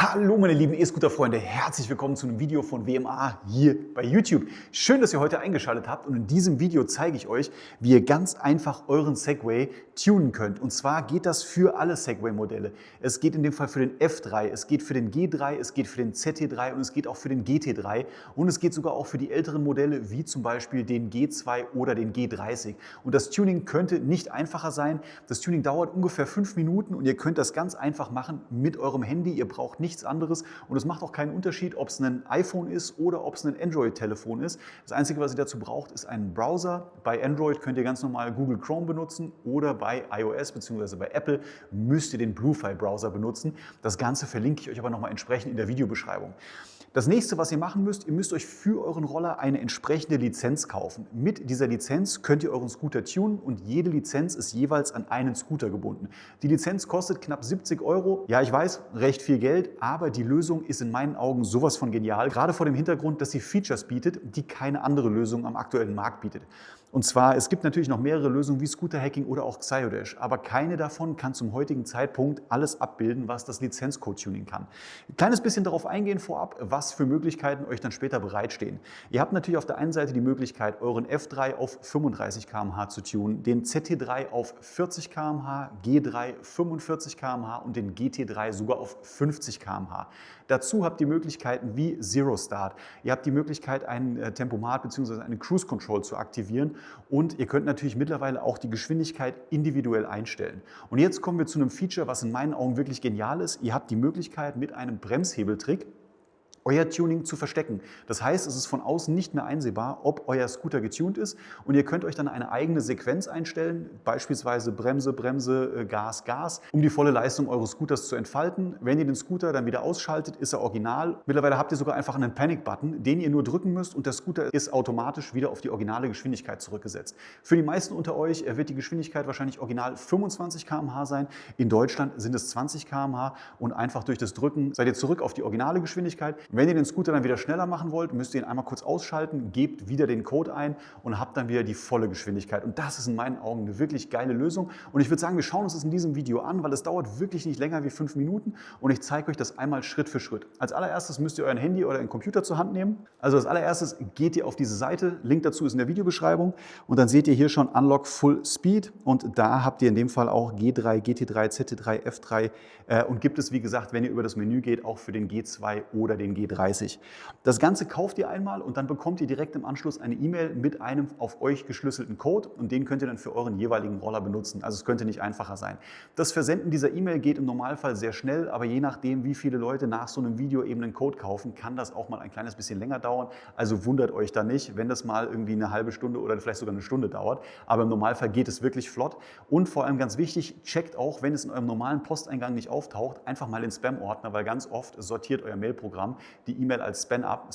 Hallo meine lieben E-Scooter-Freunde, herzlich willkommen zu einem Video von WMA hier bei YouTube. Schön, dass ihr heute eingeschaltet habt und in diesem Video zeige ich euch, wie ihr ganz einfach euren Segway tunen könnt. Und zwar geht das für alle Segway-Modelle. Es geht in dem Fall für den F3, es geht für den G3, es geht für den ZT3 und es geht auch für den GT3 und es geht sogar auch für die älteren Modelle wie zum Beispiel den G2 oder den G30. Und das Tuning könnte nicht einfacher sein. Das Tuning dauert ungefähr 5 Minuten und ihr könnt das ganz einfach machen mit eurem Handy. Ihr braucht nichts anderes und es macht auch keinen Unterschied, ob es ein iPhone ist oder ob es ein Android-Telefon ist. Das Einzige, was ihr dazu braucht, ist einen Browser. Bei Android könnt ihr ganz normal Google Chrome benutzen oder bei iOS bzw. bei Apple müsst ihr den Bluefy-Browser benutzen. Das Ganze verlinke ich euch aber nochmal entsprechend in der Videobeschreibung. Das nächste, was ihr machen müsst, ihr müsst euch für euren Roller eine entsprechende Lizenz kaufen. Mit dieser Lizenz könnt ihr euren Scooter tunen und jede Lizenz ist jeweils an einen Scooter gebunden. Die Lizenz kostet knapp 70 Euro. Ja, ich weiß, recht viel Geld, aber die Lösung ist in meinen Augen sowas von genial. Gerade vor dem Hintergrund, dass sie Features bietet, die keine andere Lösung am aktuellen Markt bietet. Und zwar, es gibt natürlich noch mehrere Lösungen wie Scooter Hacking oder auch Xiodash, aber keine davon kann zum heutigen Zeitpunkt alles abbilden, was das Lizenzcode-Tuning kann. Ein kleines bisschen darauf eingehen vorab, was für Möglichkeiten euch dann später bereitstehen. Ihr habt natürlich auf der einen Seite die Möglichkeit, euren F3 auf 35 km/h zu tunen, den ZT3 auf 40 km/h, G3 45 km/h und den GT3 sogar auf 50 km/h. Dazu habt ihr Möglichkeiten wie Zero Start. Ihr habt die Möglichkeit, einen Tempomat bzw. eine Cruise Control zu aktivieren und ihr könnt natürlich mittlerweile auch die Geschwindigkeit individuell einstellen. Und jetzt kommen wir zu einem Feature, was in meinen Augen wirklich genial ist. Ihr habt die Möglichkeit, mit einem Bremshebeltrick euer Tuning zu verstecken. Das heißt, es ist von außen nicht mehr einsehbar, ob euer Scooter getuned ist und ihr könnt euch dann eine eigene Sequenz einstellen, beispielsweise Bremse, Bremse, Gas, Gas, um die volle Leistung eures Scooters zu entfalten. Wenn ihr den Scooter dann wieder ausschaltet, ist er original. Mittlerweile habt ihr sogar einfach einen Panic-Button, den ihr nur drücken müsst und der Scooter ist automatisch wieder auf die originale Geschwindigkeit zurückgesetzt. Für die meisten unter euch wird die Geschwindigkeit wahrscheinlich original 25 km/h sein. In Deutschland sind es 20 km/h und einfach durch das Drücken seid ihr zurück auf die originale Geschwindigkeit. Wenn ihr den Scooter dann wieder schneller machen wollt, müsst ihr ihn einmal kurz ausschalten, gebt wieder den Code ein und habt dann wieder die volle Geschwindigkeit. Und das ist in meinen Augen eine wirklich geile Lösung. Und ich würde sagen, wir schauen uns das in diesem Video an, weil es dauert wirklich nicht länger wie 5 Minuten und ich zeige euch das einmal Schritt für Schritt. Als allererstes müsst ihr euer Handy oder einen Computer zur Hand nehmen. Also als allererstes geht ihr auf diese Seite, Link dazu ist in der Videobeschreibung und dann seht ihr hier schon Unlock Full Speed und da habt ihr in dem Fall auch G3, GT3, ZT3, F3 und gibt es, wie gesagt, wenn ihr über das Menü geht, auch für den G2 oder den G30. Das Ganze kauft ihr einmal und dann bekommt ihr direkt im Anschluss eine E-Mail mit einem auf euch geschlüsselten Code und den könnt ihr dann für euren jeweiligen Roller benutzen. Also es könnte nicht einfacher sein. Das Versenden dieser E-Mail geht im Normalfall sehr schnell, aber je nachdem, wie viele Leute nach so einem Video eben einen Code kaufen, kann das auch mal ein kleines bisschen länger dauern. Also wundert euch da nicht, wenn das mal irgendwie eine halbe Stunde oder vielleicht sogar eine Stunde dauert. Aber im Normalfall geht es wirklich flott. Und vor allem ganz wichtig, checkt auch, wenn es in eurem normalen Posteingang nicht auftaucht, einfach mal den Spam-Ordner, weil ganz oft sortiert euer Mailprogramm die E-Mail als Spam ab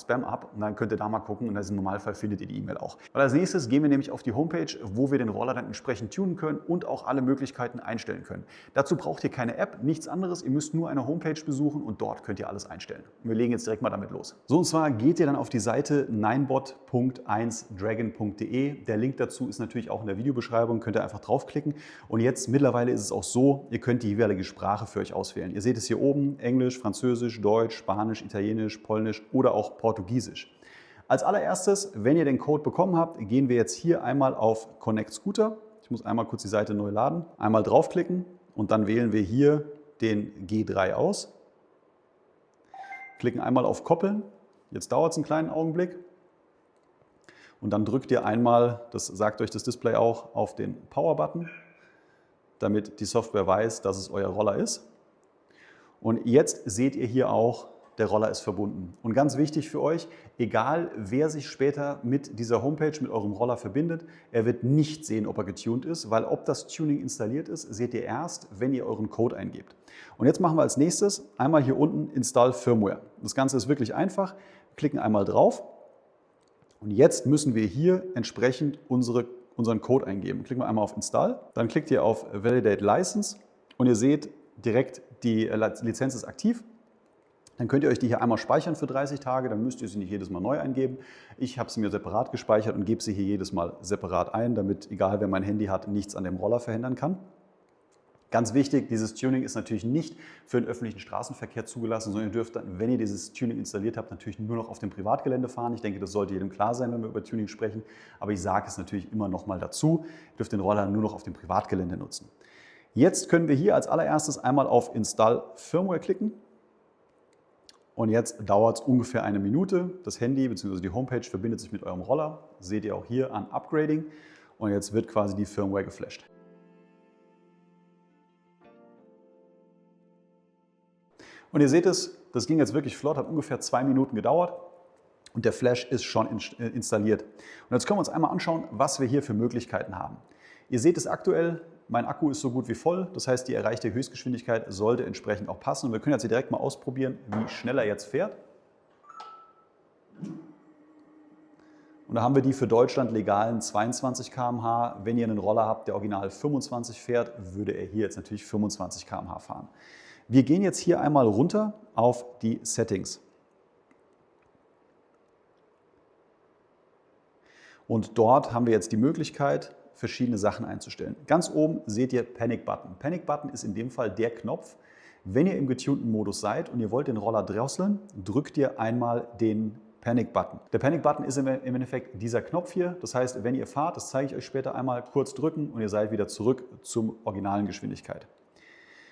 und dann könnt ihr da mal gucken und im Normalfall findet ihr die E-Mail auch. Weil als nächstes gehen wir nämlich auf die Homepage, wo wir den Roller dann entsprechend tunen können und auch alle Möglichkeiten einstellen können. Dazu braucht ihr keine App, nichts anderes. Ihr müsst nur eine Homepage besuchen und dort könnt ihr alles einstellen. Und wir legen jetzt direkt mal damit los. So, und zwar geht ihr dann auf die Seite 9bot.1dragon.de. Der Link dazu ist natürlich auch in der Videobeschreibung, könnt ihr einfach draufklicken. Und jetzt mittlerweile ist es auch so, ihr könnt die jeweilige Sprache für euch auswählen. Ihr seht es hier oben, Englisch, Französisch, Deutsch, Spanisch, Italienisch, Polnisch oder auch Portugiesisch. Als allererstes, wenn ihr den Code bekommen habt, gehen wir jetzt hier einmal auf Connect Scooter. Ich muss einmal kurz die Seite neu laden. Einmal draufklicken und dann wählen wir hier den G3 aus. Klicken einmal auf Koppeln. Jetzt dauert es einen kleinen Augenblick. Und dann drückt ihr einmal, das sagt euch das Display auch, auf den Power-Button, damit die Software weiß, dass es euer Roller ist. Und jetzt seht ihr hier auch, der Roller ist verbunden. Und ganz wichtig für euch, egal wer sich später mit dieser Homepage, mit eurem Roller verbindet, er wird nicht sehen, ob er getuned ist, weil ob das Tuning installiert ist, seht ihr erst, wenn ihr euren Code eingebt. Und jetzt machen wir als nächstes einmal hier unten Install Firmware. Das Ganze ist wirklich einfach. Klicken einmal drauf und jetzt müssen wir hier entsprechend unseren Code eingeben. Klicken wir einmal auf Install, dann klickt ihr auf Validate License und ihr seht direkt, die Lizenz ist aktiv. Dann könnt ihr euch die hier einmal speichern für 30 Tage, dann müsst ihr sie nicht jedes Mal neu eingeben. Ich habe sie mir separat gespeichert und gebe sie hier jedes Mal separat ein, damit, egal wer mein Handy hat, nichts an dem Roller verhindern kann. Ganz wichtig, dieses Tuning ist natürlich nicht für den öffentlichen Straßenverkehr zugelassen, sondern ihr dürft dann, wenn ihr dieses Tuning installiert habt, natürlich nur noch auf dem Privatgelände fahren. Ich denke, das sollte jedem klar sein, wenn wir über Tuning sprechen. Aber ich sage es natürlich immer noch mal dazu, ihr dürft den Roller nur noch auf dem Privatgelände nutzen. Jetzt können wir hier als allererstes einmal auf Install Firmware klicken. Und jetzt dauert es ungefähr eine Minute. Das Handy bzw. die Homepage verbindet sich mit eurem Roller. Das seht ihr auch hier an Upgrading. Und jetzt wird quasi die Firmware geflasht. Und ihr seht es, das ging jetzt wirklich flott, hat ungefähr 2 Minuten gedauert und der Flash ist schon installiert. Und jetzt können wir uns einmal anschauen, was wir hier für Möglichkeiten haben. Ihr seht es aktuell, mein Akku ist so gut wie voll, das heißt, die erreichte Höchstgeschwindigkeit sollte entsprechend auch passen. Und wir können jetzt hier direkt mal ausprobieren, wie schnell er jetzt fährt. Und da haben wir die für Deutschland legalen 22 km/h. Wenn ihr einen Roller habt, der original 25 fährt, würde er hier jetzt natürlich 25 km/h fahren. Wir gehen jetzt hier einmal runter auf die Settings. Und dort haben wir jetzt die Möglichkeit, verschiedene Sachen einzustellen. Ganz oben seht ihr Panic Button. Panic Button ist in dem Fall der Knopf. Wenn ihr im getunten Modus seid und ihr wollt den Roller drosseln, drückt ihr einmal den Panic Button. Der Panic Button ist im Endeffekt dieser Knopf hier. Das heißt, wenn ihr fahrt, das zeige ich euch später einmal, kurz drücken und ihr seid wieder zurück zur originalen Geschwindigkeit.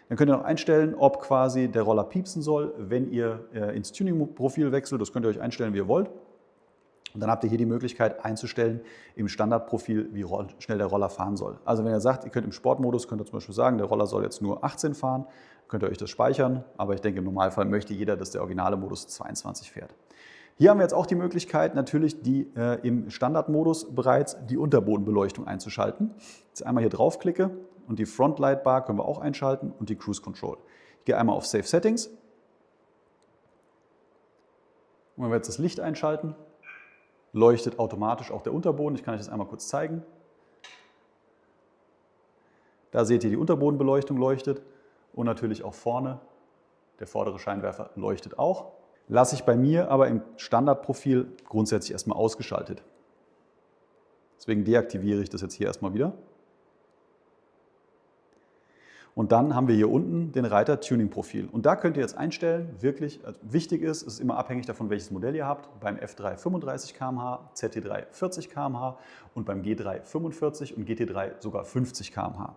Dann könnt ihr noch einstellen, ob quasi der Roller piepsen soll, wenn ihr ins Tuning-Profil wechselt. Das könnt ihr euch einstellen, wie ihr wollt. Und dann habt ihr hier die Möglichkeit einzustellen im Standardprofil, wie schnell der Roller fahren soll. Also wenn ihr sagt, ihr könnt im Sportmodus, könnt ihr zum Beispiel sagen, der Roller soll jetzt nur 18 fahren, könnt ihr euch das speichern. Aber ich denke, im Normalfall möchte jeder, dass der originale Modus 22 fährt. Hier haben wir jetzt auch die Möglichkeit, natürlich im Standardmodus bereits die Unterbodenbeleuchtung einzuschalten. Jetzt einmal hier draufklicke und die Frontlight-Bar können wir auch einschalten und die Cruise Control. Ich gehe einmal auf Save Settings. Und wenn wir jetzt das Licht einschalten, leuchtet automatisch auch der Unterboden. Ich kann euch das einmal kurz zeigen. Da seht ihr, die Unterbodenbeleuchtung leuchtet und natürlich auch vorne. Der vordere Scheinwerfer leuchtet auch. Lasse ich bei mir aber im Standardprofil grundsätzlich erstmal ausgeschaltet. Deswegen deaktiviere ich das jetzt hier erstmal wieder. Und dann haben wir hier unten den Reiter Tuning-Profil. Und da könnt ihr jetzt einstellen, wirklich wichtig ist, es ist immer abhängig davon, welches Modell ihr habt. Beim F3 35 km/h, ZT3 40 km/h und beim G3 45 und GT3 sogar 50 km/h.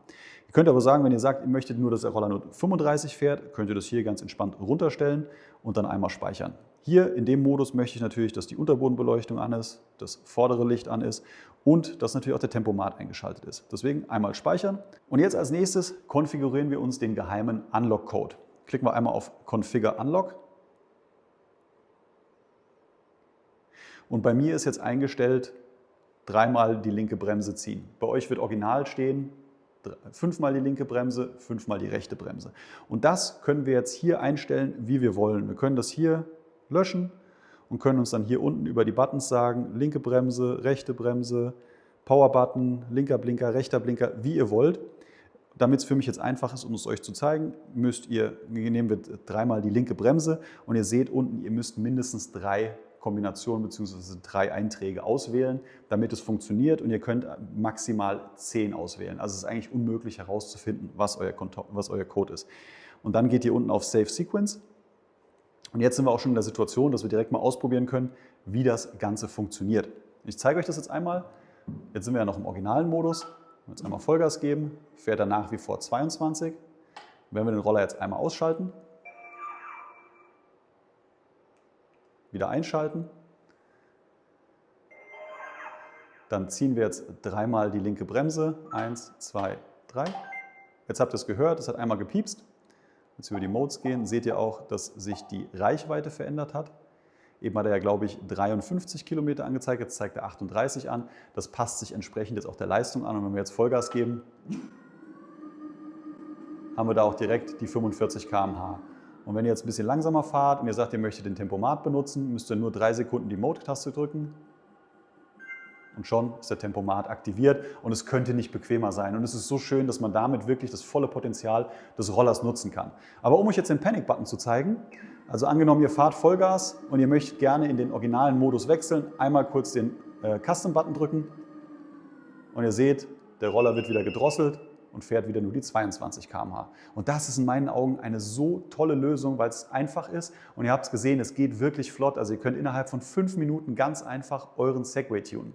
Ihr könnt aber sagen, wenn ihr sagt, ihr möchtet nur, dass der Roller nur 35 fährt, könnt ihr das hier ganz entspannt runterstellen und dann einmal speichern. Hier in dem Modus möchte ich natürlich, dass die Unterbodenbeleuchtung an ist, das vordere Licht an ist und dass natürlich auch der Tempomat eingeschaltet ist. Deswegen einmal speichern. Und jetzt als nächstes konfigurieren wir uns den geheimen Unlock-Code. Klicken wir einmal auf Configure Unlock. Und bei mir ist jetzt eingestellt, 3-mal die linke Bremse ziehen. Bei euch wird original stehen, 5-mal die linke Bremse, 5-mal die rechte Bremse. Und das können wir jetzt hier einstellen, wie wir wollen. Wir können das hier löschen und können uns dann hier unten über die Buttons sagen, linke Bremse, Power-Button, linker Blinker, rechter Blinker, wie ihr wollt. Damit es für mich jetzt einfach ist, um es euch zu zeigen, nehmen wir 3-mal die linke Bremse und ihr seht unten, ihr müsst mindestens 3 Kombinationen bzw. 3 Einträge auswählen, damit es funktioniert und ihr könnt maximal 10 auswählen. Also es ist eigentlich unmöglich herauszufinden, was euer Code ist. Und dann geht ihr unten auf Save Sequence. Und jetzt sind wir auch schon in der Situation, dass wir direkt mal ausprobieren können, wie das Ganze funktioniert. Ich zeige euch das jetzt einmal. Jetzt sind wir ja noch im originalen Modus. Jetzt einmal Vollgas geben, fährt er nach wie vor 22. Wenn wir den Roller jetzt einmal ausschalten, wieder einschalten, dann ziehen wir jetzt 3-mal die linke Bremse. 1, 2, 3. Jetzt habt ihr es gehört, es hat einmal gepiepst. Jetzt über die Modes gehen, seht ihr auch, dass sich die Reichweite verändert hat. Eben hat er ja, glaube ich, 53 Kilometer angezeigt, jetzt zeigt er 38 an. Das passt sich entsprechend jetzt auch der Leistung an. Und wenn wir jetzt Vollgas geben, haben wir da auch direkt die 45 km/h. Und wenn ihr jetzt ein bisschen langsamer fahrt und ihr sagt, ihr möchtet den Tempomat benutzen, müsst ihr nur 3 Sekunden die Mode-Taste drücken. Und schon ist der Tempomat aktiviert und es könnte nicht bequemer sein. Und es ist so schön, dass man damit wirklich das volle Potenzial des Rollers nutzen kann. Aber um euch jetzt den Panic-Button zu zeigen, also angenommen, ihr fahrt Vollgas und ihr möchtet gerne in den originalen Modus wechseln, einmal kurz den Custom-Button drücken und ihr seht, der Roller wird wieder gedrosselt und fährt wieder nur die 22 km/h. Und das ist in meinen Augen eine so tolle Lösung, weil es einfach ist und ihr habt es gesehen, es geht wirklich flott. Also ihr könnt innerhalb von 5 Minuten ganz einfach euren Segway tunen.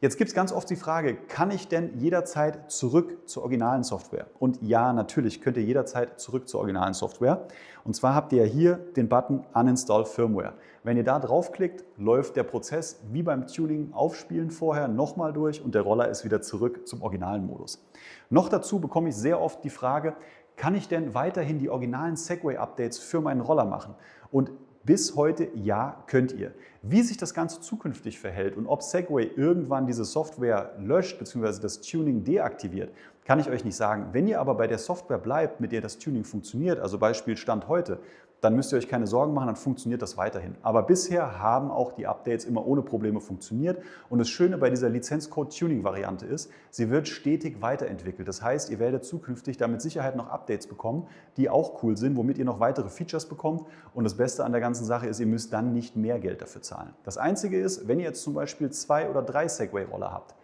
Jetzt gibt es ganz oft die Frage, kann ich denn jederzeit zurück zur originalen Software? Und ja, natürlich könnt ihr jederzeit zurück zur originalen Software. Und zwar habt ihr ja hier den Button Uninstall Firmware. Wenn ihr da draufklickt, läuft der Prozess wie beim Tuning Aufspielen vorher nochmal durch und der Roller ist wieder zurück zum originalen Modus. Noch dazu bekomme ich sehr oft die Frage, kann ich denn weiterhin die originalen Segway-Updates für meinen Roller machen? Und bis heute ja, könnt ihr. Wie sich das Ganze zukünftig verhält und ob Segway irgendwann diese Software löscht bzw. das Tuning deaktiviert, kann ich euch nicht sagen. Wenn ihr aber bei der Software bleibt, mit der das Tuning funktioniert, also Beispiel Stand heute, dann müsst ihr euch keine Sorgen machen, dann funktioniert das weiterhin. Aber bisher haben auch die Updates immer ohne Probleme funktioniert. Und das Schöne bei dieser Lizenzcode-Tuning-Variante ist, sie wird stetig weiterentwickelt. Das heißt, ihr werdet zukünftig da mit Sicherheit noch Updates bekommen, die auch cool sind, womit ihr noch weitere Features bekommt. Und das Beste an der ganzen Sache ist, ihr müsst dann nicht mehr Geld dafür zahlen. Das Einzige ist, wenn ihr jetzt zum Beispiel 2 oder 3 Segway-Roller habt,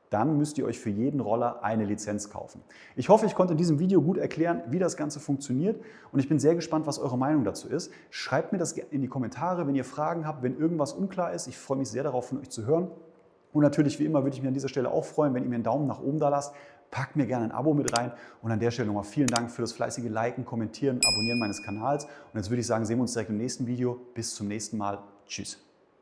dann müsst ihr euch für jeden Roller eine Lizenz kaufen. Ich hoffe, ich konnte in diesem Video gut erklären, wie das Ganze funktioniert und ich bin sehr gespannt, was eure Meinung dazu ist. Schreibt mir das in die Kommentare, wenn ihr Fragen habt, wenn irgendwas unklar ist. Ich freue mich sehr darauf, von euch zu hören. Und natürlich, wie immer, würde ich mich an dieser Stelle auch freuen, wenn ihr mir einen Daumen nach oben da lasst. Packt mir gerne ein Abo mit rein und an der Stelle nochmal vielen Dank für das fleißige Liken, Kommentieren, Abonnieren meines Kanals. Und jetzt würde ich sagen, sehen wir uns direkt im nächsten Video. Bis zum nächsten Mal. Tschüss.